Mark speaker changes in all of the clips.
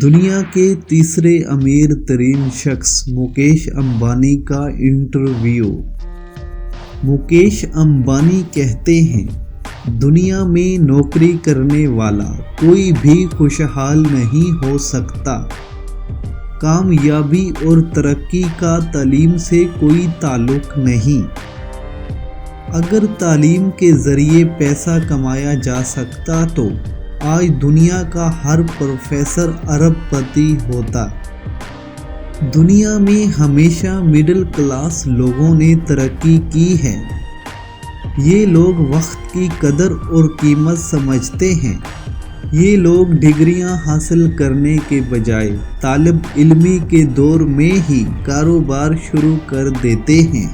Speaker 1: دنیا کے تیسرے امیر ترین شخص مکیش امبانی کا انٹرویو۔ مکیش امبانی کہتے ہیں، دنیا میں نوکری کرنے والا کوئی بھی خوشحال نہیں ہو سکتا۔ کامیابی اور ترقی کا تعلیم سے کوئی تعلق نہیں۔ اگر تعلیم کے ذریعے پیسہ کمایا جا سکتا تو آج دنیا کا ہر پروفیسر ارب پتی ہوتا۔ دنیا میں ہمیشہ مڈل کلاس لوگوں نے ترقی کی ہے۔ یہ لوگ وقت کی قدر اور قیمت سمجھتے ہیں۔ یہ لوگ ڈگریاں حاصل کرنے کے بجائے طالب علمی کے دور میں ہی کاروبار شروع کر دیتے ہیں۔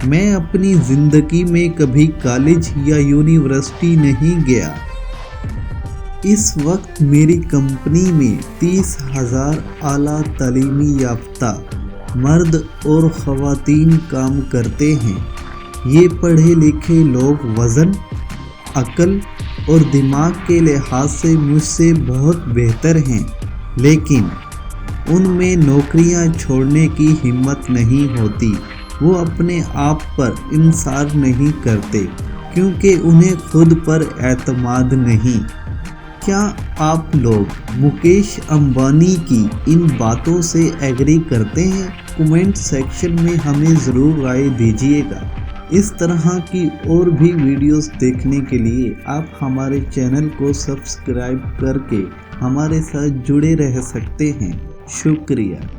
Speaker 1: میں اپنی زندگی میں کبھی کالج یا یونیورسٹی نہیں گیا۔ اس وقت میری کمپنی میں 30,000 اعلیٰ تعلیمی یافتہ مرد اور خواتین کام کرتے ہیں۔ یہ پڑھے لکھے لوگ وزن، عقل اور دماغ کے لحاظ سے مجھ سے بہت بہتر ہیں، لیکن ان میں نوکریاں چھوڑنے کی ہمت نہیں ہوتی۔ وہ اپنے آپ پر انحصار نہیں کرتے کیونکہ انہیں خود پر اعتماد نہیں۔ کیا آپ لوگ مکیش امبانی کی ان باتوں سے ایگری کرتے ہیں؟ کمنٹ سیکشن میں ہمیں ضرور رائے دیجیے گا۔ اس طرح کی اور بھی ویڈیوز دیکھنے کے لیے آپ ہمارے چینل کو سبسکرائب کر کے ہمارے ساتھ جڑے رہ سکتے ہیں۔ شکریہ۔